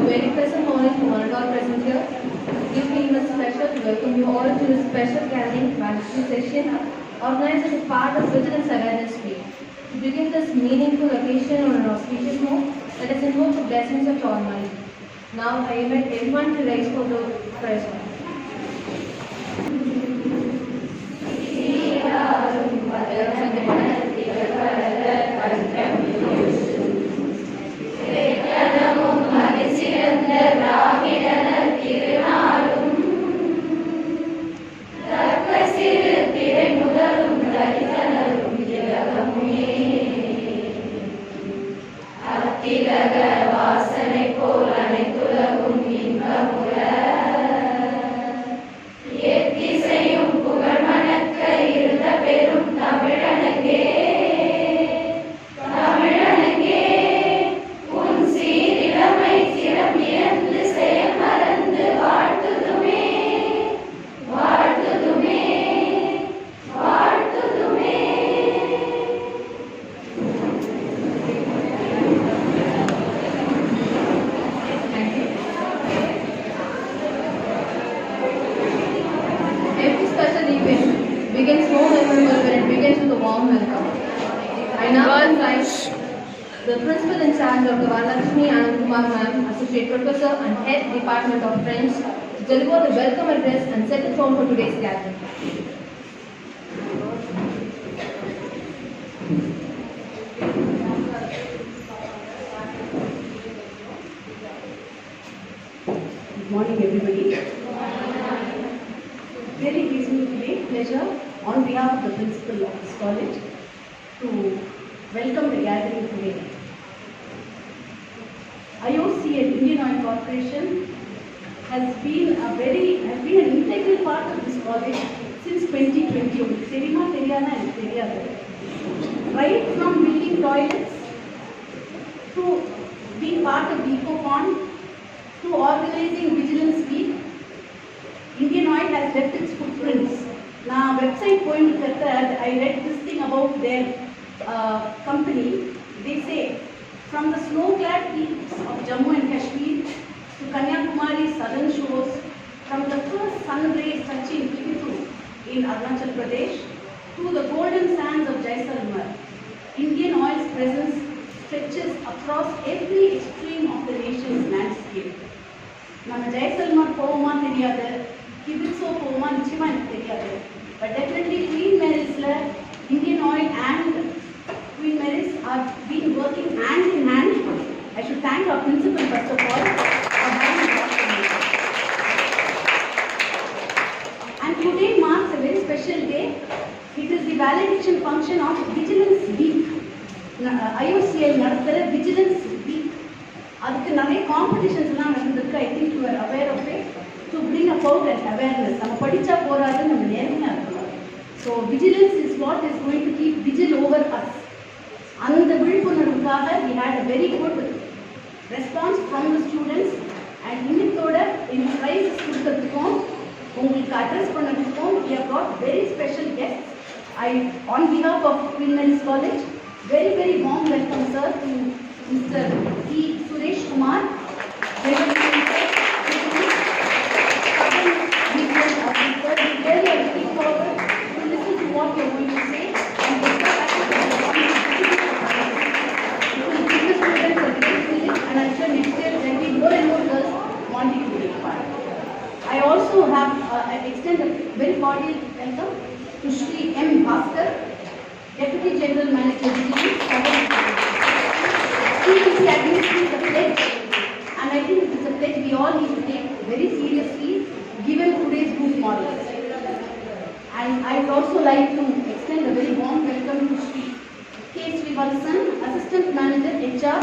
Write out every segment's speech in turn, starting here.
very pleasant morning to one and all present here. It gives me immense pleasure to welcome you all to this special gathering management session organized as a part of Vigilance Awareness Week. To begin this meaningful occasion on an auspicious note, let us invoke the blessings of Almighty. Now I invite everyone to rise for the prayer. Begins so memorable when it begins with a warm welcome. I now invite the principal in charge of the Varalakshmi Anand Kumar Ma'am, Associate Professor and Head Department of French, to deliver the welcome address and set the tone for today's gathering. Good morning, everybody. Really gives me great pleasure on behalf of the principal of this college to welcome the gathering today. IOCL, Indian Oil Corporation, has been an integral part of this college since 2020. Right from building toilets to being part of EcoPond to organizing Vigilance Week, Indian Oil has left its footprints. Now, website going to that, I read this thing about their company. They say, from the snow-clad peaks of Jammu and Kashmir to Kanyakumari's southern shores, from the first sun rays touching Kibitu in Arunachal Pradesh to the golden sands of Jaisalmer, Indian Oil's presence stretches across every extreme of the nation's landscape. நம்ம ஜெயசல்மர் போவோமா தெரியாது, கிபிட்ஸோ போவோமா நிச்சயமா எனக்கு தெரியாது. But definitely Queen Mary's Indian Oil and Queen Mary's have been working hand in hand. I should thank our principal first of all for having brought me. And today marks a very special day. It is the valediction function of Vigilance Week. IOCL நடத்துற Vigilance Week. அதுக்கு நிறைய competitions எல்லாம் நடந்திருக்கு. I think you are aware of it. To bring about an awareness. நம்ம படிச்சா போராது, நம்ம நேர்மையா இருக்கணும். So vigilance is what is going to keep vigil over us. அந்த விழிப்புணர்வுக்காக we had a very good response from the students and இன்னத்தோட இந்த prizes கொடுக்கிறதுக்கும் உங்களுக்கு address பண்ணதுக்கும் we have got very special guests. On behalf of Queen Mary's College, very warm welcome sir to Mr. T. Suresh Kumar. I also have extend a very cordial welcome to Shri M. Bhaskar, Deputy General Manager Vigilance. He is administering the pledge, and I think it is a pledge we all need to take very seriously given today's group models. And I would also like to extend a very warm welcome to Shri K. Srivatsan, Assistant Manager HR.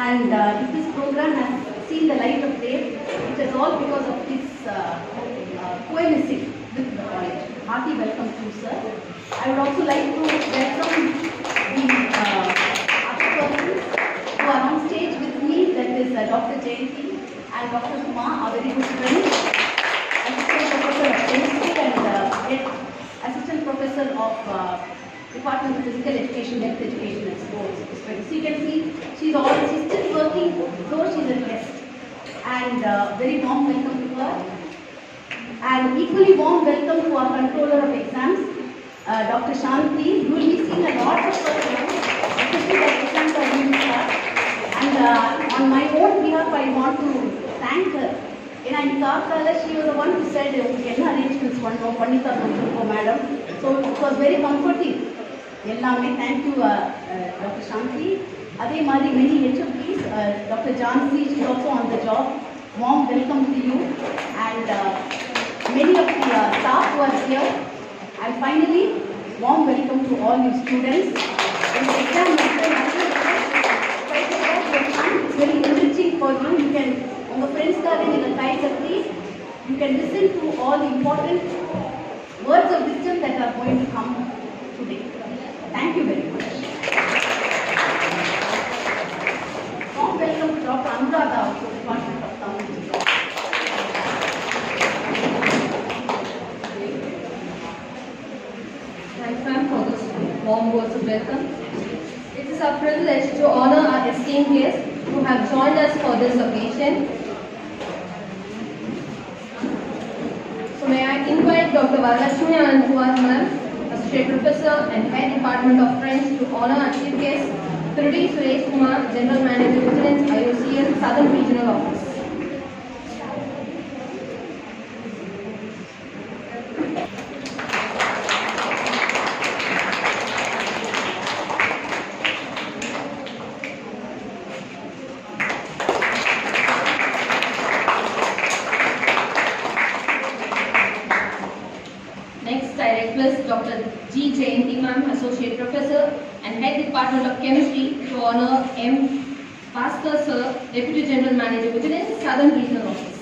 And if this program has seen the light of day, it is all because of this coalescing with the college. Hearty welcome to you, sir. I would also like to welcome the other persons who are on stage with me, that is Dr. Jayanti and Dr. Kumar, our very good friends, Assistant Professor of Chemistry and Assistant Professor Department of Physical Education, Health Education and Sports. So you can see she's still working, though she's a guest. And very warm welcome to her. And equally warm welcome to our controller of exams, Dr. Shanti. You will be seeing a lot of her around, especially the exams are going to start. And on my own behalf, I want to thank her. ஏன்னா இன்னைக்கு காத்தால she was the one who said உங்களுக்கு என்ன arrangements பண்ணோம் பண்ணி தரணும் madam. So it was very comforting எல்லாமே. Thank you doctor சாந்தி. அதே மாதிரி many HFPs, doctor Jhansi, she is also on the job. Warm welcome to you and many of the staff who are here. And finally, warm welcome to all you students. In the exam, it's very enriching for you. You can, your friends are in the tight please. You can listen to all the important words of wisdom that are going to come today. Thank you very much. Warm welcome to Dr. Anuradha, also Department of Tamil. Thanks, ma'am, for those warm words of welcome. It is our privilege to honor our esteemed guests who have joined us for this occasion. So may I invite Dr. Varalakshmi Anandkumar, ma'am, Associate Professor and Head Department of French, to honor our chief guest, Thirudi Suresh Kumar, General Manager, Vigilance, IOCL, Southern Regional Office. Next, I request Dr. G. Jayanti, ma'am, Associate Professor and Head Department of Chemistry, to honor M. Bhaskar Sir, Deputy General Manager, Vigilance, Southern Regional Office.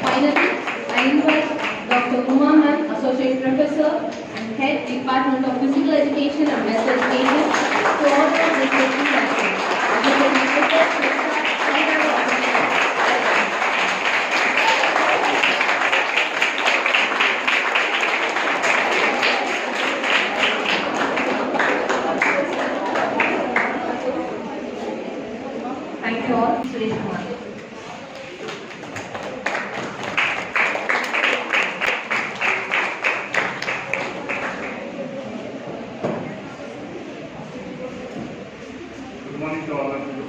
Finally, I invite Dr. Uma, ma'am, Associate Professor and Head Department of Physical Education and Mass Education, to honor this esteemed action. Thank you all. Suresh Kumar. Good morning to all of you.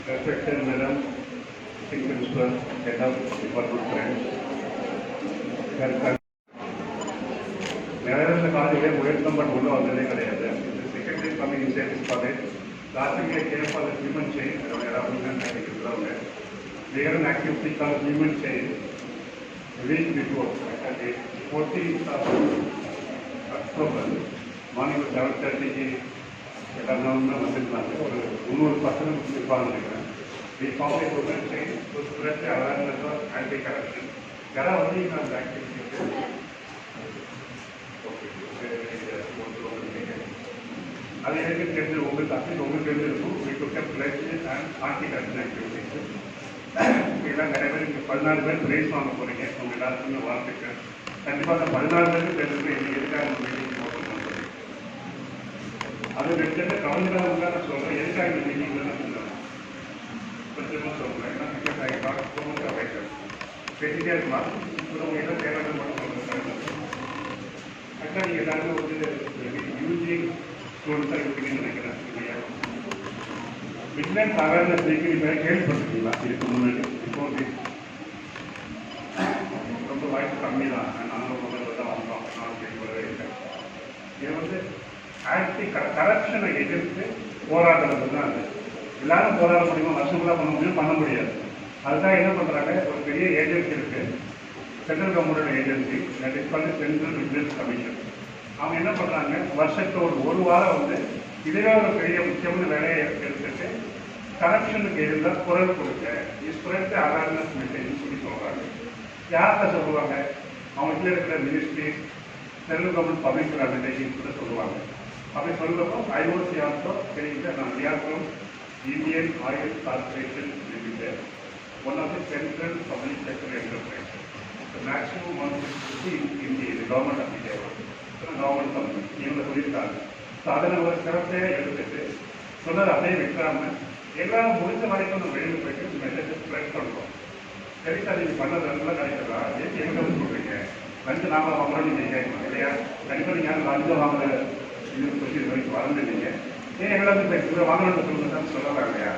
Respected Madam, Chief Principal, Head of Department French. நிறைய காலேஜில் உயர்த்தம் but உள்ள வந்ததே கிடையாது. Secondary coming inside this college. Last year came for the human chain. They had an activity called human chain a week before, at the 14th of October, morning 7:30. எல்லாரும் வந்துருந்தாங்க. ஒரு 300% இருப்பாங்க நினைக்கிறேன். We found a human chain to spread the awareness of anti-corruption. யாராவது வந்து அந்த activity அது எனக்கு தெரிஞ்சு உங்களுக்கு அப்படி உங்களுக்கு தெரிஞ்சிருக்கும். We took a pledge and anti-corruption activities. இதெல்லாம் நிறைய பேர் இங்கே 14 பேர் பிரைஸ் வாங்க போகிறீங்க. உங்கள் எல்லாருக்குமே வாழ்த்துக்கள். கண்டிப்பாக அந்த 14 பேருக்கு தெரிஞ்சு இன்னைக்கு எதுக்காக இந்த மீட்டிங் போகணும்னு சொல்லி அது ரெண்டு கவனிக்காம நான் சொல்கிறேன். எதுக்காக இந்த மீட்டிங்கில் நான் சொல்லுவேன் கொஞ்சமாக சொல்கிறேன். ஏன்னா because I talk so much avoid பேசிட்டே இருக்கலாம். இப்போ உங்கள் எல்லாம் தேவையான மட்டும் சொல்லுங்கள். ஆக்சுவலாக நீங்கள் எல்லாருமே வந்து யூஜி ஸ்டூடெண்ட்ஸாக இருக்கீங்கன்னு நினைக்கிறேன். இல்லையா விட்னஸ் அவேர்னஸ் வீக்கு நீங்கள் கேள்விப்பட்டிருக்கீங்களா? இதுக்கு முன்னாடி இப்போ ரொம்ப வாய்ப்பு கம்மி தான். நானும் முதல்ல தான் வந்தோம். நான் கேள்விப்படவே இல்லை. இது வந்து ஆன்டி கரப்ஷனை எதிர்த்து போராடுறது தான் அது. எல்லாரும் போராட முடியுமா? வருஷங்களாக பண்ண முடியும், பண்ண முடியாது. அதுதான் என்ன பண்ணுறாங்க, ஒரு பெரிய ஏஜென்சி இருக்குது, சென்ட்ரல் கவர்மெண்டோட agency, that is called central vigilance commission. அவங்க என்ன பண்ணுறாங்க, வருஷத்தோடு ஒரு வாரம் வந்து இதுவே ஒரு பெரிய முக்கியமான வேலையை எடுத்துட்டு கரப்ஷனுக்கு எதிராக குரல் கொடுக்க ஸ்ப்ரெட் அவேர்னஸ் மெசேஜ் சொல்லி சொல்கிறாங்க. யார்கிட்ட சொல்லுவாங்க? அவங்க கீழே இருக்கிற ministry, central government public advertising கூட சொல்லுவாங்க. அப்படி சொல்றப்போ IOC ஆல்சோ தெரியுது நான் வியாசம் Indian oil corporation limited one of the central public sector enterprise maximum 150 in India government of India government company இவங்க சொல்லியிருக்காங்க. ஸோ அதை நம்ம ஒரு சிறப்பையாக எடுத்துட்டு சொன்னதை அப்படியே வைக்காம எல்லாரும் முடிஞ்ச வரைக்கும் நம்ம வெளியில் போயிட்டு மெசேஜ் ஸ்ப்ரெட் பண்ணுறோம். சரி சார் நீங்கள் பண்ணது நல்லா கிடைக்கிறதா ஏற்றி எங்கே சொல்கிறீங்க லஞ்சம் நாம வாங்குறோம் நீங்கள் கேட்கணும் இல்லையா? கண்டிப்பாக நீங்கள் லஞ்சம் வாங்குற இது சொல்லி இது வரைக்கும் வளர்ந்துட்டீங்க ஏன் எவ்வளவு இதை வாங்கணும்னு சொல்லுங்க சொல்லலாம் இல்லையா?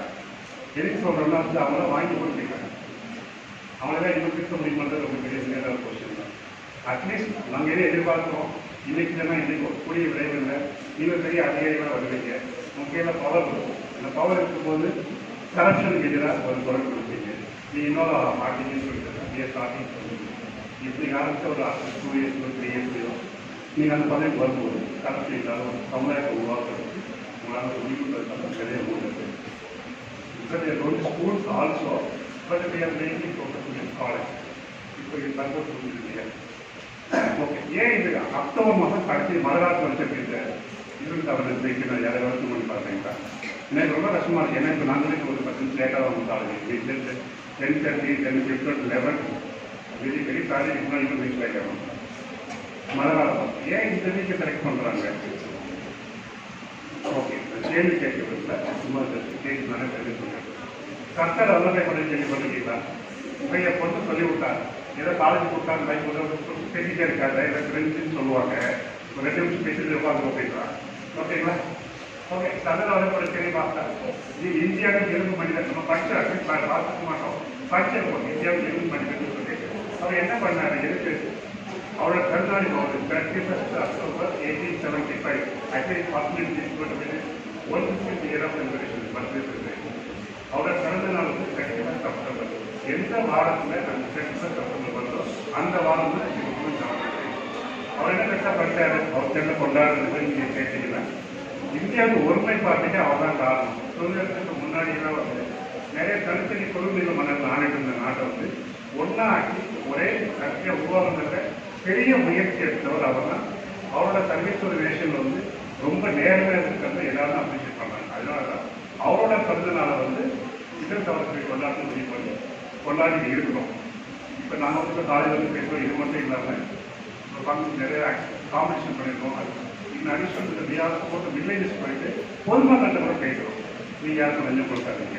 எதுக்கு சொல்கிறோம்னா வந்து அவங்கள வாங்கி கொடுத்துருக்காங்க. அவங்களெல்லாம் இன்னும் திருத்த முடியுமான்றது ரொம்ப பெரிய சின்ன கொஸ்டின் தான். அட்லீஸ்ட் நாங்கள் எதை எதிர்பார்க்குறோம் இன்னைக்கு தானே இன்னைக்கு கூடிய விளைவில் நீங்கள் பெரிய அதிகாரிகளாக வருவீங்க. உங்கள் கையில் பவர் இருக்கும். அந்த பவர் இருக்கும்போது கரப்ஷனுக்கு எதிராக ஒரு குரல் கொடுப்பீங்க. நீ இன்னொரு மாட்டீங்கன்னு சொல்லிட்டு ஸ்டார்டிங் சொல்லுங்க. இப்படி ஆரம்பித்த ஒரு 2 years 3 years நீங்கள் அந்த பதவி வரும்போது கரப்ஷன் இல்லாத ஒரு சமுதாயத்தை உருவாக்குறதுக்கு உங்களால் முடிவுன்றதுக்காக நிறைய முடிவு. Schools also but we are mainly focusing on college. இப்போ இது தற்போது சொல்லியிருக்கீங்க. ஓகே, ஏன் இது அக்டோபர் மாதம் கடைசி மறுநாள் வச்சிருக்கீங்க இது கவர்னன்ஸ் வைக்க நான் யாராவது பண்ணி பார்த்தீங்களா? எனக்கு ரொம்ப கஷ்டமாக இருக்குது. ஏன்னா இப்போ நாங்களே ஒரு 10 லேட்டாக வந்து காலேஜ் 10:30 10:15 11 வெரி வெரி காலேஜ் இன்னும் இன்னும் ரீச் ஆகிடும் மறுநாள். ஏன் இந்த வீக்கை செலக்ட் பண்ணுறாங்க? ஓகே, கேள்வி கேட்கறதுல சும்மா கேள்வி தானே தெரிஞ்சு சொல்லுங்கள். சர்க்கார் வல்லமை பண்ணி கேள்விப்பட்டிருக்கீங்களா? பைய பொண்ணு சொல்லி விட்டார் ஏதோ காலேஜ் கொடுத்தாங்க பைக் பேசிட்டே இருக்காங்க இல்லை ஃப்ரெண்ட்ஸுன்னு சொல்லுவாங்க. ஒரு 2 நிமிஷம் பேசிட்டு உட்காந்து அப்படிங்களா? ஓகேங்களா? ஓகே, சர்க்கார் வல்லமை கேள்வி பார்த்தா இது இந்தியாவுக்கு எலும்பு மனிதன் நம்ம படிச்சு பார்த்துக்க மாட்டோம். படிச்சிருக்கோம் இந்தியாவுக்கு எலும்பு மனிதன் சொல்லி அவர் என்ன பண்ணாரு? எதுக்கு அவரோட பிறந்தநாள் போகுது 31st October 1875. Actually possibility 150th year of celebration birthday celebration. அவரோட பிறந்த நாள் வந்து 31st October. எந்த வாரத்தில் அந்த 31st October வந்தோ அந்த வாரம் தான் அவர் என்ன பெருசாக படித்தாரு. அவர் செல்ல கொண்டாடுறது நீங்கள் கேட்டீங்கன்னா இந்தியாவுக்கு ஒருமைப்பாட்டுக்கு அவர் தான் காரணம். சுதந்திரத்துக்கு முன்னாடியெல்லாம் வந்து நிறைய தனித்தனி குழுமிகள் மன்னர்கள் ஆணைட்டு இருந்த நாட்டை வந்து ஒன்றா ஆக்கி ஒரே கட்சியை உருவாக்குறத பெரிய முயற்சி எடுத்தவர் அவர் தான். அவரோட சர்வீஸ் ஒரு நேஷன் வந்து ரொம்ப நேர்மையாக இருக்கிறது எல்லாரும் அப்ரிஷியேட் பண்ணாங்க. அதனால தான் அவரோட பிறந்த நாளை வந்து இதர் தவறுகளை கொண்டாடணும் முடிவு பண்ணி கொண்டாடி இருக்கிறோம். இப்போ நாங்கள் வந்து காலேஜ் வந்து பேசுகிறோம். இது மட்டும் இல்லாமல் ஒரு ஃபங்க்ஷன் நிறைய காம்படிஷன் பண்ணியிருக்கோம். அது இன்னும் அடிஷனல் போட்டு வில்லேஜஸ் போயிட்டு பொதுமக்கள்கிட்ட கூட பேசுகிறோம். நீங்கள் யாருக்கும் லஞ்சம் கொடுக்காதீங்க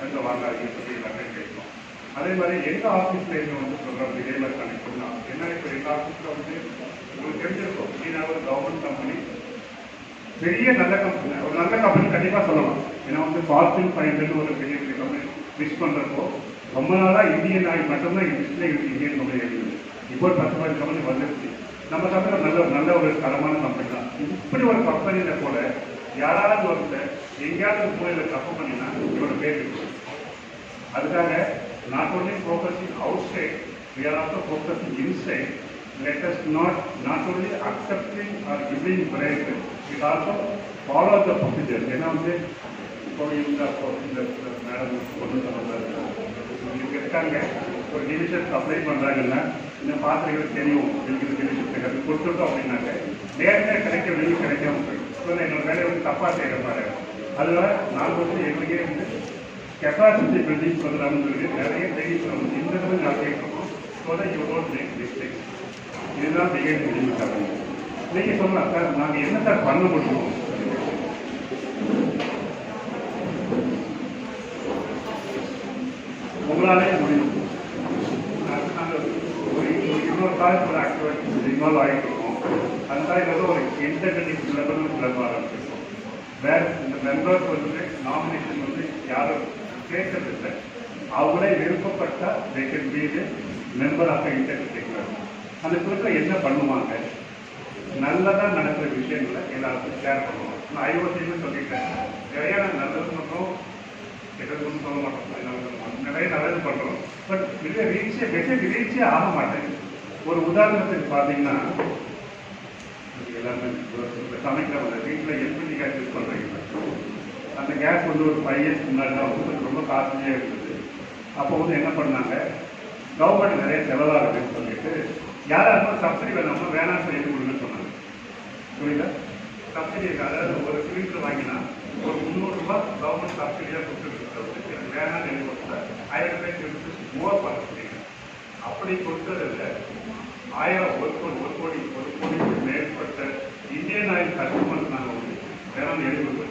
லஞ்சம் வாங்காதீங்க சொல்லி எல்லாமே பேசுகிறோம். அதே மாதிரி எங்கள் ஆஃபீஸ்லேருந்து வந்து சொல்கிறோம் இதே மாதிரி கனெக்ட் பண்ணலாம். ஏன்னா இப்போ எங்கள் ஆஃபீஸில் வந்து உங்களுக்கு தெரிஞ்சிருக்கும் நீனா ஒரு கவர்மெண்ட் கம்பெனி பெரிய நல்ல கம்பெனி ஒரு நல்ல கம்பெனி கண்டிப்பாக சொல்லலாம். ஏன்னா வந்து ஃபார்ச்சூன் 500 ஒரு பெரிய பெரிய கம்பெனி மிஸ் பண்ணுறப்போ ரொம்ப நாளாக இந்தியன் ஆயில் மட்டும்தான் லிஸ்ட்டில் இருக்குது. இந்தியன் கம்பெனி இருக்குது. இப்போ ஒரு 10 கம்பெனி வந்துருச்சு. நம்ம கம்பெனி நல்ல ஒரு தரமான கம்பெனி தான். இப்படி ஒரு கம்பெனியில் கூட யாராவது ஒருத்தர் எங்கேயாவது மூலையில் தப்பு பண்ணினா இவரோட பேர் இருக்கு. அதுக்காக not only focusing outside, we are also focusing inside. Let us not only accepting or giving bribe, it also follow the procedure. ஏன்னா வந்து இப்போ இந்த மேடம் ஒன்று சொல்லுங்க இருக்காங்க ஒரு டிவிஷன் அப்ளை பண்ணுறாங்கன்னா இந்த பாத்திரங்களுக்கு தெரியும் எனக்கு டிவிஷன் கொடுத்துட்டோம் அப்படின்னாக்க நேரத்தில் கிடைக்க வெளியே கிடைக்காம போயிடும். ஸோ என்னோட வேலையை வந்து தப்பாக செய்கிற மாதிரி அதனால நாங்கள் வந்து எங்களுக்கே வந்து கெப்பாசிட்டி பில்டிங் ப்ரோக்ராம்னு சொல்லி நிறைய ட்ரைனிங் வந்து இந்த மாதிரி நான் கேட்கணும். ஸோ தான் யூ டோன்ட் மேக் மிஸ்டேக். இதுதான் பிகேட் பில்டிங் சார். நீங்கள் சொல்லலாம் சார் நாங்கள் என்ன சார் பண்ண முடியும்? உங்களாலே முடியும். நாங்கள் ஒரு இன்னொரு காலேஜ் ஒரு ஆக்டிவிட்டி இன்வால்வ் ஆகிட்டு இருக்கோம். அந்த மாதிரி ஒரு இன்டர்நெட் லெவல் கிளப் ஆரம்பிச்சிருக்கோம். வேறு இந்த மெம்பர்ஸ் வந்து நாமினேஷன் வந்து யாரும் கேட்கறதில்லை. அவங்களே விருப்பப்பட்டால் they can be the member of the integrity club. அந்த குழுக்கள் என்ன பண்ணுவாங்க? நல்லதாக நடக்கிற விஷயங்களை எல்லாருக்கும் ஷேர் பண்ணுவாங்க. நான் ஐஓசின்னு சொல்லிட்டேன். நிறையா நல்லது பண்ணுறோம் கெட்டதுன்னு சொல்ல மாட்டோம். நிறைய நல்லது பண்ணுறோம். பட் மெசேஜ் ரீச்சே ஆக மாட்டேங்குது. ஒரு உதாரணத்துக்கு பார்த்தீங்கன்னா எல்லாமே சமைக்கிற வீட்டில் எல்பிஜி கேஸ் யூஸ் பண்ணுறீங்க. அந்த கேஸ் வந்து ஒரு 5 years முன்னாடி தான் வந்து ரொம்ப காஸ்ட்லியாக இருந்தது. அப்போ வந்து என்ன பண்ணாங்க கவர்மெண்ட் நிறைய செலவாக இருக்குன்னு சொல்லிட்டு யாராவது சப்சிடி வேணாமல் வேணாம் சொல்லி கொடுங்கன்னு சொன்னாங்க. புரியுதா? சப்சிடி அதாவது ஒரு சிலிண்டர் வாங்கினா ஒரு 300 ரூபாய் கவர்மெண்ட் சப்சிடியாக கொடுத்துருக்கு. எனக்கு வேணாம் எனக்கு கொடுத்தா 1000 ரூபாய் மோர் பண்ணுறீங்க. அப்படி கொடுத்ததில் 1 கோடிக்கு மேற்பட்ட இந்தியன் ஆயில் கஸ்டமர்ஸ் நாங்கள் வந்து வேணாம் எழுதி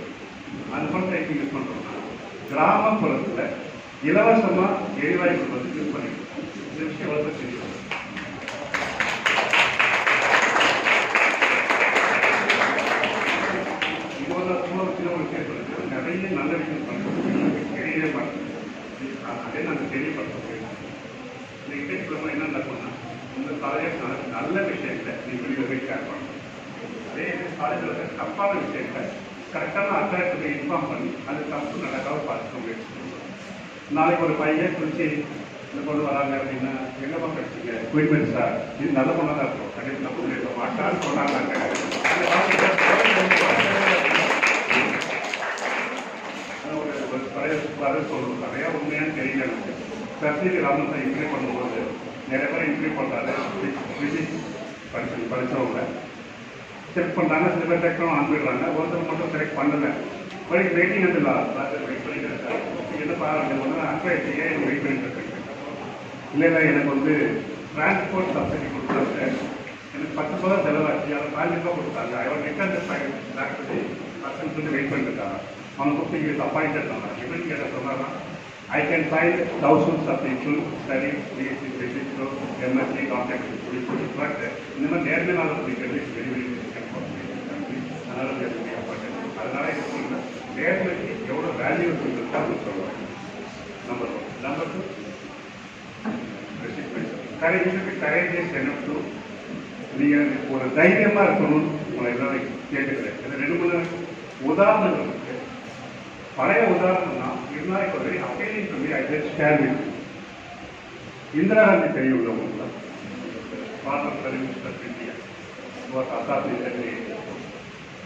அந்த பணத்தை யூஸ் பண்ணுறோம்னா கிராமப்புறத்தில் இலவசமாக எரிவாயு வந்து யூஸ் பண்ணிக்கிறோம். இந்த விஷயம் வந்து தெரியும். நிறைய நல்ல விஷயம் பண்ணுறது தெரியவே மாட்டேன். அதே நாங்கள் தெரியப்படுத்துறோம். இந்த இன்டெக்ஸ் என்ன பண்ணால் இந்த காலேஜ் நல்ல விஷயத்தை நீங்கள் வெளியில் போய் ஷேர் பண்ணணும். அதே காலேஜில் தப்பான விஷயத்தை கரெக்டான அத்தாரிட்டி இன்ஃபார்ம் பண்ணி அது தப்பு நடக்காமல் பார்த்துக்க முயற்சி. நாளைக்கு ஒரு பையன் குறிச்சி இந்த பொண்ணு வராங்க அப்படின்னா எங்கப்பா படிச்சிங்க குயின்மெண்ட் சார் இது நல்ல பொண்ணாக தான் இருக்கும். கண்டிப்பாக தப்பு இருக்க மாட்டான்னு சொன்னாங்க. பதில் சொல்லணும். நிறையா உண்மையான தெரியல. சர்டிஃபிகேட் கிராமத்தை இன்ட்ரி பண்ணும்போது நிறைய பேர் இன்ட்ரி பண்ணுறாரு. ஃபிசிக்ஸ் படித்தவங்க செக் பண்ணுறாங்க. சில பேர் செக் அனுப்பிடுறாங்க. ஒருத்தர் மட்டும் செலக்ட் பண்ணலை. வரைக்கும் வெயிட்டிங் வந்து வெயிட் பண்ணிட்டு இருக்காரு. என்னப்பா அப்படின்னு அன்றைக்கு எனக்கு வெயிட் பண்ணிட்டு இருக்கேன். இல்லை எனக்கு வந்து டிரான்ஸ்போர்ட் சப்சிடி கொடுத்தாங்க. எனக்கு 10 ரூபா செலவாச்சு. அதை 5 ரூபா கொடுத்தாங்க. அவர் பர்சன்ட் சொல்லி வெயிட் பண்ணிட்டு இருக்காங்க. அவனை கூப்பிட்டு இங்கே அப்பாயிண்டட் பண்ணாங்க. எப்படின்னு கேட்ட சொன்னாங்க I can find thousands of people studying BSc Physics, MSc, Complex Physics, but இந்த மாதிரி நேர்மை நாள் படிக்கிறது வெரி வெரி அதனால அதனால இது சொல்லுங்கள் நேர்மைக்கு எவ்வளோ வேல்யூ இருக்குன்னு தான் சொல்லுவாங்க. நம்பர் 1. நம்பர் 2 கரேஜஸ் என்னட்டு நீங்கள் ஒரு தைரியமாக இருக்கணும்னு உங்களை எல்லாரும் கேட்டுக்கிறேன். இது 2-3 உதாரணங்கள் இருக்கு. பழைய உதாரணம்னா இருந்தால் இப்போ very appealing to me. I just share with Indira Gandhi தெரியும் உள்ளவங்க ஃபாதர் பிரைம் மினிஸ்டர் இந்தியா அசாத்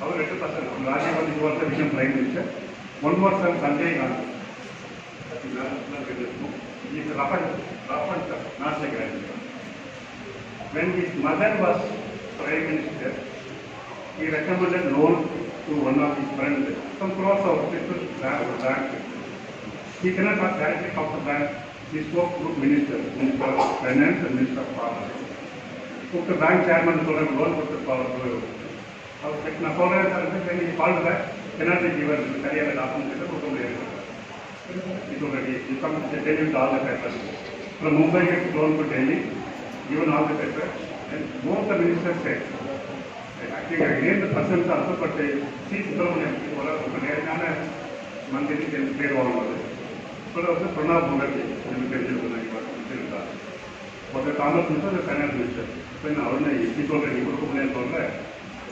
அவர் 8%. Rajiv Gandhi was the became prime minister. 1 more son Sanjay Gandhi. He is rough and tough, not like Rajiv. When his mother was prime minister, he recommended loan to one of his friends. Some crores of people bank. He cannot have directly come to bank. He spoke to Minister of Finance and Minister of Finance. Took the bank chairman to loan put the power to நான் சொல்கிறேன் sir நீங்கள் call back cannot be given சரியான document கொடுக்க முடியாது. It already you come to tell you all the papers. From Mumbai gets loan to Delhi, given all the papers, and both the ministers said, actually again the persons also but see Subramanian ஒரு நேரமான மந்திரி பேர் வாங்குவது இப்போ வந்து பிரணாப் முகர்ஜி எனக்கு தெரிஞ்சிருந்தார். ஒரு Congress minister ஒரு finance minister. இப்போ நான் அவருன்னு எப்படி சொல்கிறேன் நீ கொடுக்க முடியாது சொல்கிறேன்.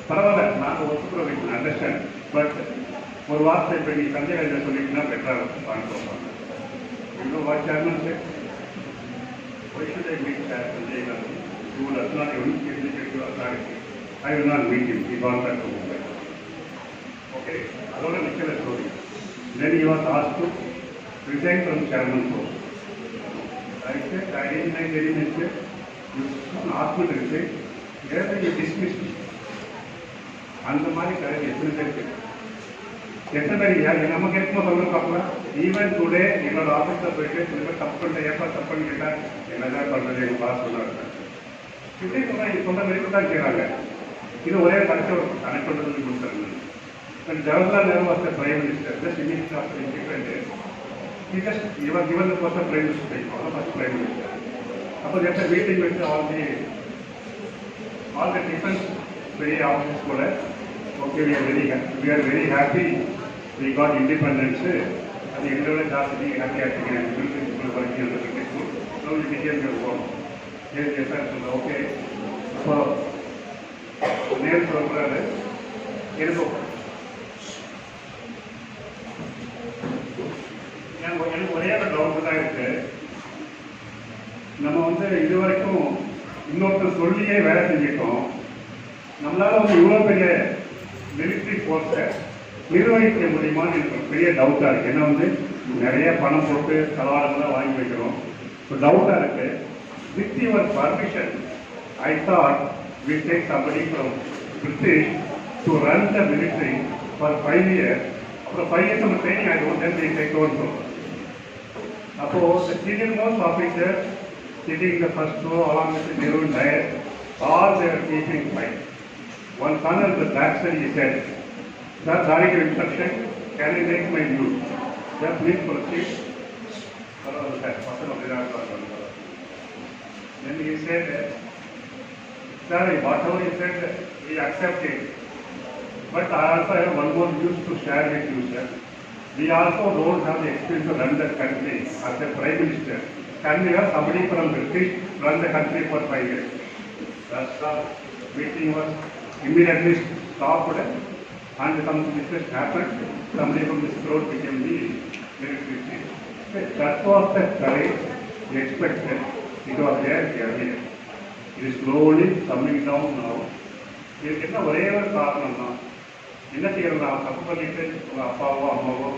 பரவாயில்ல நாங்கள் ஒத்துக்குற வைக்கணும் அண்டர்ஸ்டாண்ட். பட் ஒரு வார்த்தை இப்போ நீ சஞ்சய் ராஜா சொல்லிட்டுனா பெட்டராக வாங்க சொல்கிறாங்க. இன்னும் what chairman sir why should I meet Sanjay Gandhi? Who does not even executive authority. I will not meet him. He gone back to Mumbai. Okay, அதோட நிற்கல story. Then he was asked to resign from chairman post. I said, I didn't make any mistake. You asked me to resign. Therefore you dismissed me. அந்த மாதிரி correct எத்தனை பேர் யார் நம்ம கேட்கும்போது சொல்ல பார்க்கலாம். ஈவன் டுடே என்னோட ஆஃபீஸில் போயிட்டு சில பேர் தப்பு பண்ண ஏப்பா தப்புன்னு கேட்டால் என்னதான் பண்ணுறது எங்கள் பாஸ் சொன்னாங்க. இப்படி சொன்னால் இது சொன்ன வரைக்கும் தான் செய்கிறாங்க. இது ஒரே கரெக்டாக ஒரு கனெக்ட் பண்ணுறது கொடுத்துருங்க. Jawaharlal Nehru was the prime minister. Just immediate after independence he just given the post of prime minister. First prime minister. அப்போ just a meeting with all the defense very officers கூட okay we are very happy we got independence. அது எங்களோட ஜாஸ்தி ஹாப்பியாக இருக்கீங்க principal வரைக்கும் அந்த so we began your work. yes sir சொல்ல ஓகே. அப்போ நேரு சொல்கிறாரு இருக்கும் எனக்கு ஒரே ஒரு டவுட் தான் இருக்கு. நம்ம வந்து இது வரைக்கும் இன்னொருத்தர் சொல்லியே வேலை செஞ்சிட்டோம். நம்மளால வந்து இவ்வளோ பெரிய மிலிட்ரி ஃபோர்ஸை நிர்வகிக்க முடியுமான்னு எனக்கு ஒரு பெரிய டவுட்டாக இருக்குது. ஏன்னா வந்து நிறைய பணம் போட்டு தளவாடங்கள்லாம் வாங்கி வைக்கிறோம். ஸோ டவுட்டாக இருக்குது. With your permission I thought we take somebody from British to run the military for 5 years. After 5 years of training, I don't then they take over. Suppose the senior most officer sitting in the first row along with the Nehru diet, all they were keeping quiet. One colonel at the back side, he said, "Sir, during your instruction, can I take my view?" Sir, please proceed. Then he said, "Sir, whatever you said, we accept it. But I also have one more news to share with you, sir. We also don't have the experience to run the country as a Prime Minister. Can we have somebody from British run the country for 5 years?" That's the meeting was immediately stopped and some discussion happened. Somebody from this road became the military chief. That was the courage expected. It was there earlier. It is slowly coming down now. இதுக்கு என்ன ஒரே ஒரு காரணம் தான், என்ன செய்யறது, நான் தப்பு பண்ணிட்டு உங்கள் அப்பாவோ அம்மாவோ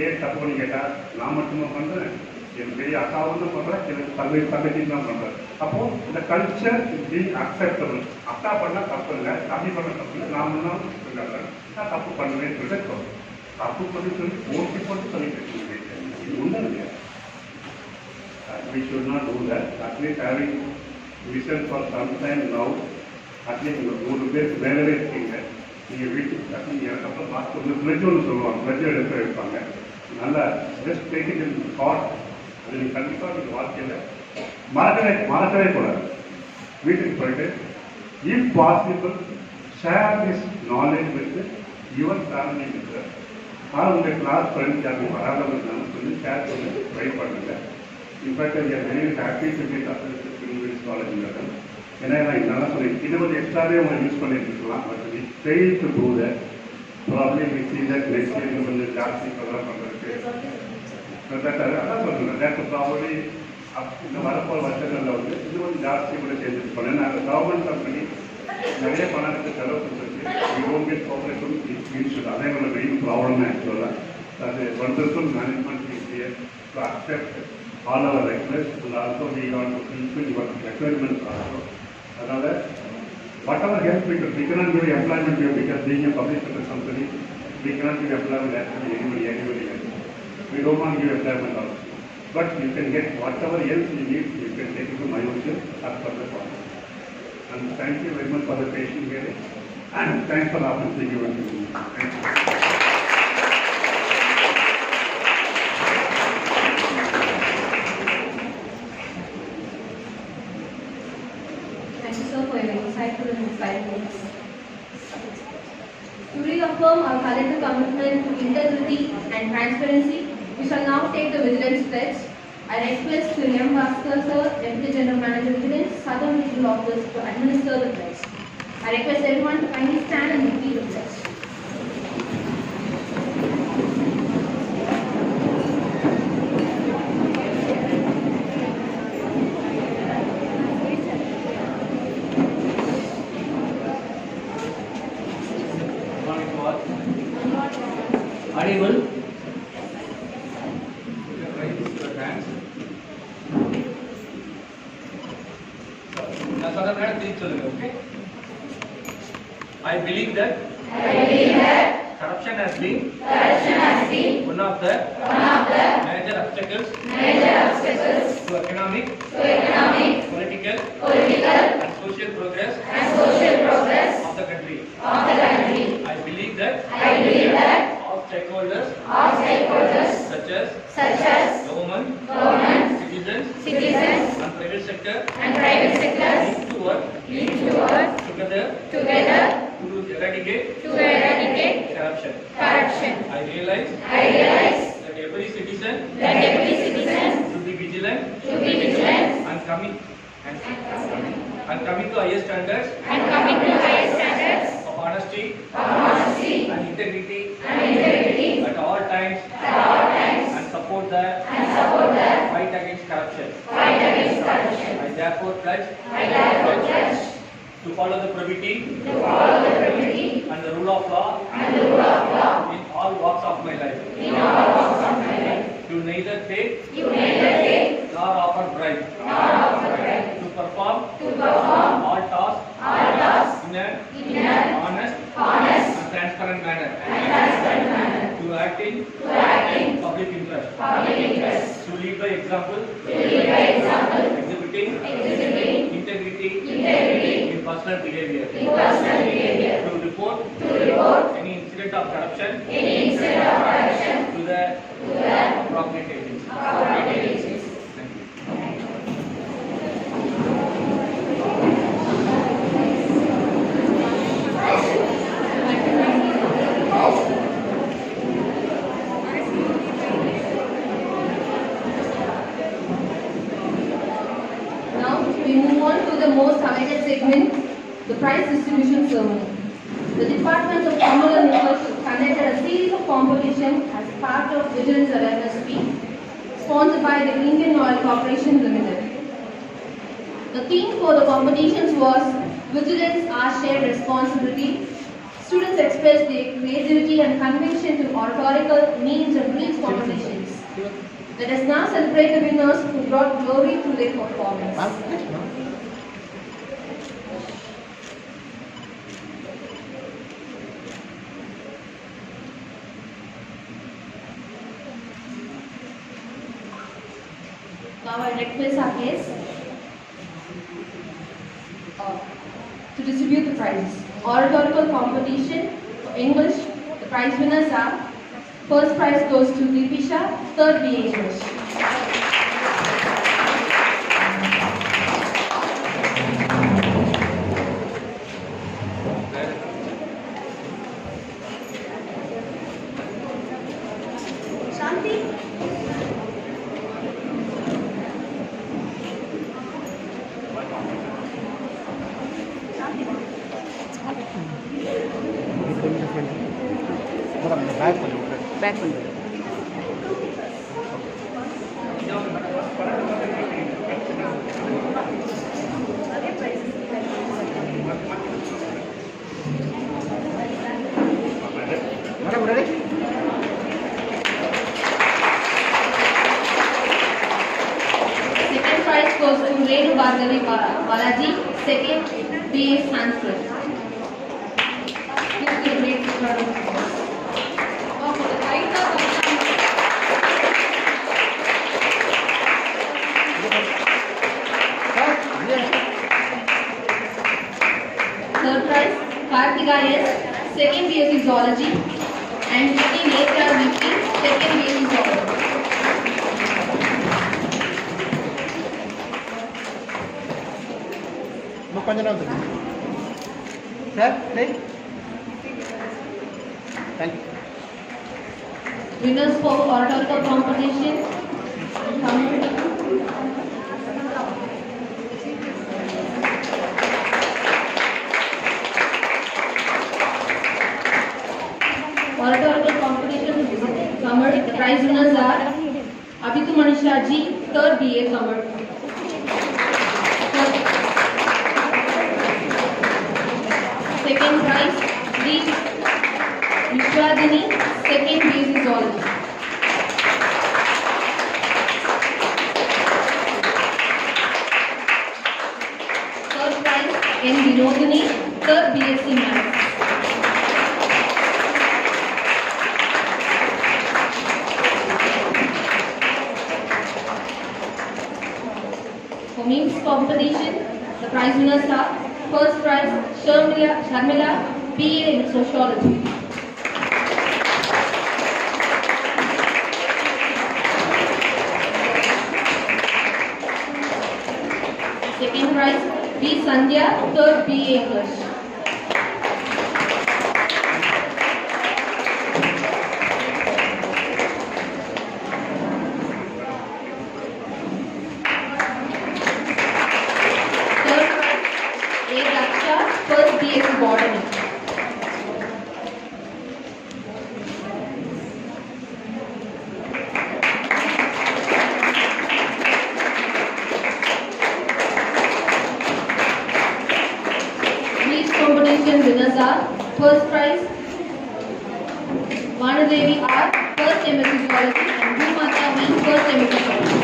ஏன் தப்பு பண்ணி கேட்டால் நான் மட்டுமா பண்ணுறேன், என் பெரிய அக்காவும் பண்ணுறேன், எனக்கு தங்கச்சியும் தான் பண்ணுறேன். அப்போது இந்த கல்ச்சர் இஸ் பீங் அக்செப்டபிள். அக்கா பண்ணால் தப்பு இல்லை, தம்பி பண்ண தப்பு இல்லை, நான் முன்னாள் சொல்லிடுறேன், நான் தப்பு பண்ணுவேன்னு சொல்லிட்டு சொல்லுவேன். தப்பு பண்ணி சொல்லி போட்டு சொல்லிட்டு இருக்கேன். இது ஒன்றும் இல்லையா? We should not do that. At least having listened for some time now, at least ஒரு பேருக்கு வேலையே இருக்கீங்க, நீங்கள் வீட்டுக்கு கட்டி எனக்கு அப்புறம் மாற்று ஃப்ளெஜ் ஒன்று சொல்லுவாங்க, ஃப்ளெஜ் எடுத்து வைப்பாங்க. நல்லா just take it in thought. அது நீங்கள் கண்டிப்பாக நீங்கள் வாழ்க்கையில் மறக்கவே கூடாது. வீட்டுக்கு போயிட்டு if possible share this knowledge with your family member. ஆனால் உங்கள் கிளாஸ் ஃப்ரெண்ட்ஸ் யாரும் வராமல் இருந்தாலும் சொல்லி ஷேர் பண்ணி ட்ரை பண்ணுங்கள். In fact we are very happy to get associated with University College London. ஏன்னா நான் இதெல்லாம் சொல்லி இது கொஞ்சம் எக்ஸ்ட்ராவே அவங்க யூஸ் பண்ணிட்டு இருக்கலாம். But we fail to do that. Probably we see that next year இன்னும் கொஞ்சம் ஜாஸ்தி ப்ரோக்ராம் பண்ணுறதுக்கு அதான் சொல்லுங்கள். தட் ப்ராபப்ளி இந்த வரப்போகிற வருஷங்களில் வந்து இது கொஞ்சம் ஜாஸ்தி கூட செஞ்சுருப்போம். ஏன்னா அந்த கவர்மெண்ட் கம்பெனி நிறைய பணத்துக்கு செலவு கொடுத்துருக்கு. அதே ஒரு மெயின் ப்ராப்ளம் ஆக்சுவலாக அது wonderful management is here to accept all our requests and also we want to fulfill your requirements also. Another, whatever help we cannot give employment to you because being a public sector company, we cannot give employment to anybody else. We don't want to give employment also. But you can get whatever else you need, you can take it to my ocean as per the problem. And thank you very much for the patient hearing and thanks for the opportunity given to me. Thank you. For your insightful and inspiring words. To reaffirm our collective commitment to integrity and transparency, we shall now take the vigilance pledge. I request to M. Bhaskar Sir, Deputy General Manager Vigilance, Southern Regional Office, to administer the pledge. I request everyone to kindly stand and repeat the pledge. Audible. Okay. I believe that corruption has been one of the major obstacles to economic, political, and social progress of the country. I believe that all stakeholders such as government, citizens, and private sector need to work together to eradicate corruption. I realize that every citizen should be vigilant and coming to higher standards of honesty and integrity at all times and support the fight against corruption. I therefore pledge to follow the probity and the rule of law in all walks of my life. To neither take nor offer bribe. To perform all tasks in an honest and personal behavior. To report any incident of corruption to the appropriate agency. Thank you. Now we move on to the most awaited segment, the prize distribution ceremony. The Department of Commerce and Industry conducted a series of competitions as part of Vigilance Awareness Week, sponsored by the Indian Oil Corporation Limited. The theme for the competitions was Vigilance, Our Shared Responsibility. Students expressed their creativity and conviction through oratorical, memes and reels competitions. Let us now celebrate the winners who brought glory through their performance. Now I request our guests to distribute the prizes. Oratorical competition, English, the prize winners are: first prize goes to Deepisha, third BA English. Shanti? Pack பண்ணுறது Second prize goes to Renu Bhargavi Balaji, second BA Sanskrit. Please give a great round of applause. Now for the prize of third prize, Kartika S, second BSc Zoology, and second HR VP, second BSc Zoology. கொஞ்ச நாள் sir சரி thank you Winners for oratorical competition. Oratorical competition Kamar. The prize winners are Abhitu Manisha Ji, third BA Kamar. Second prize, D. Vishwadini, second BSc Zoology. Third prize, N. Vinodini, third BSc Maths. For memes competition, the prize winners are: first prize, Sharmila, BA in Sociology. Second prize, B. Sandhya, third BA English. Third prize, A. Daksha, first BSc Botany. These competition winners are: first prize, Vanadevi R, first MSc Zoology, and Bhumata V, first MSc Zoology.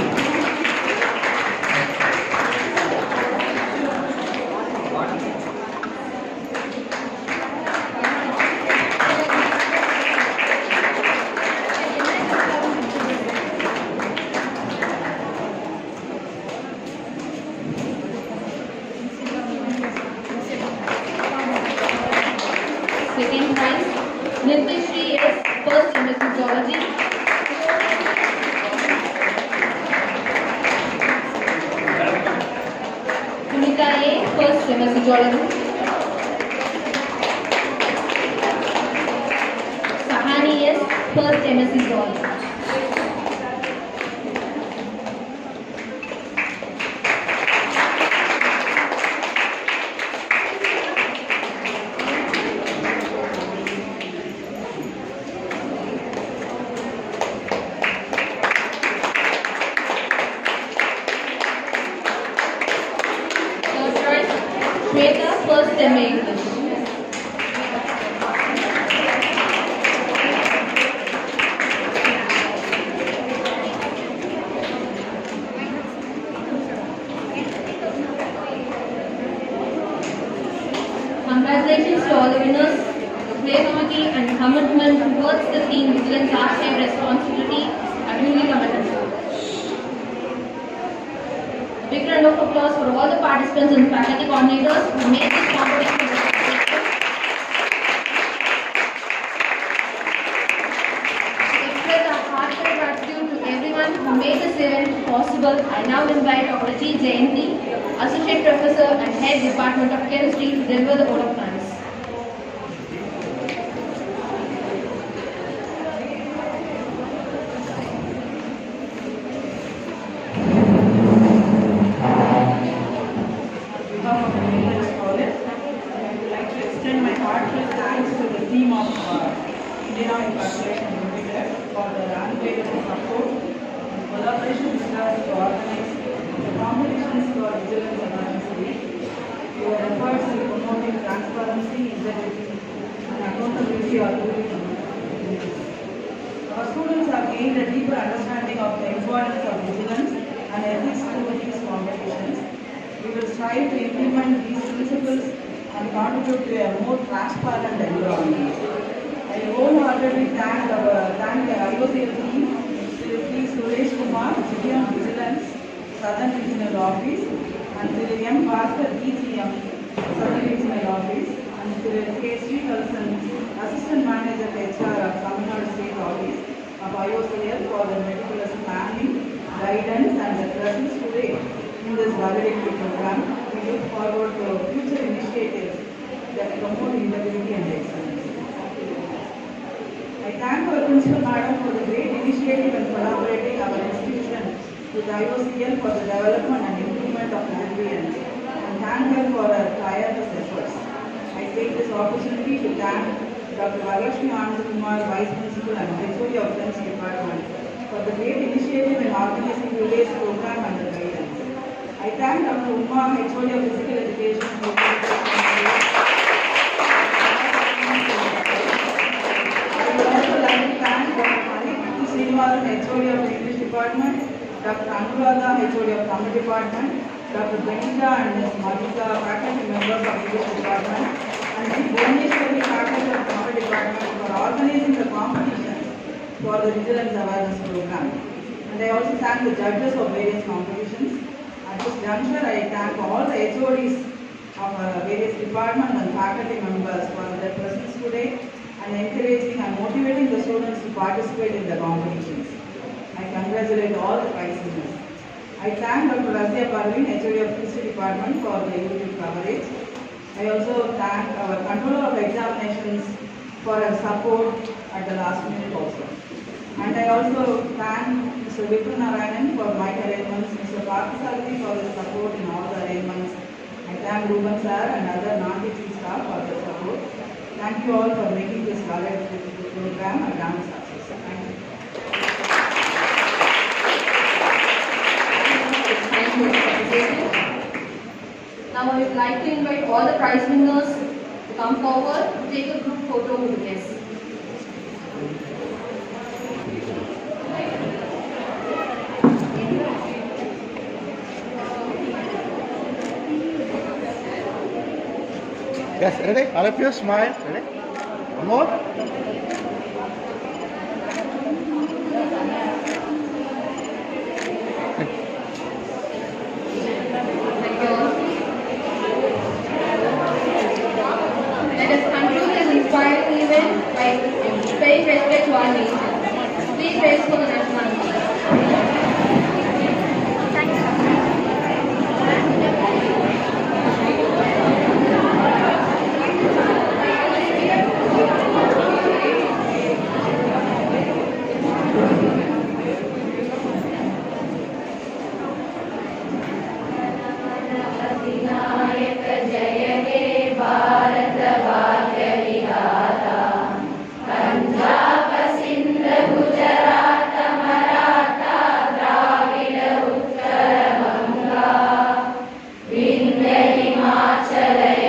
second prize. Nitishri S, first MSc Zoology. Sunita A, first MSc Zoology. Sahani S, first MSc Zoology. Shweta, first MA English. Congratulations to all the winners. The play committee and commitment towards the team vigilance lifetime responsibility are duly commended. Big round of applause for all the participants and faculty coordinators who made this competition successful. To express our heartfelt gratitude to everyone who made this event possible, I now invite Dr. G. Jayanti, Associate Professor and Head Department of Chemistry to deliver the vote of thanks. Our students have gained a deeper understanding of the importance of vigilance and ethics through these competitions. We will strive to implement these principles and contribute to a more transparent environment. I wholeheartedly thank the IOCL team, Sri Suresh Kumar, GM Vigilance, Southern Regional Office, and Sri M. Bhaskar, DGM, Southern Regional Office, and Sri K. Srikalsan, Assistant Manager HR of Tamil Nadu State Office of IOCL for the meticulous planning, guidance, and the presence today in this valedictory program. We look forward to future initiatives that promote integrity and excellence. I thank our Principal Madam for the great initiative and collaborating our institution with IOCL for the development and improvement of ambience, and thank her for her tireless efforts. I take this opportunity to thank Dr. Varalakshmi Anand Kumar, Vice Principal and HOD of Defense Department, for the great initiative in organizing today's program and the guidance. I thank Dr. Uma, HOD of Physical Education, for I would also like to thank Dr. Malik Srinivasan, HOD of the English Department, Dr. Anuradha, HOD of Tamil Department, Dr. Benita and Ms. Madhika, faculty members of English Department, and Ms. Bhuvaneshwari, faculty of Tamil Department, for organizing the competitions for the Vigilance Awareness Program. And I also thank the judges of various competitions. At this juncture, I thank all the HODs of various departments and faculty members for their presence today and encouraging and motivating the students to participate in the competitions. I congratulate all the prize winners. I thank Dr. Razia Parveen, HOD of History Department, for the YouTube coverage. I also thank our controller of examinations for her support at the last minute also. And I also thank Mr. Vipul Narayanan for my arrangements, Mr. Parthasarathy for his support in all the arrangements. I thank Ruben sir and other non-teaching staff for their support. Thank you all for making this program a grand success. Thank you. Thank you, Dr. Now I would like to invite all the prize winners to come forward to take a group photo with the guests. Yes, ready? All of you smile. Ready? One more. Thank you all. Let us conclude this inspiring காவலை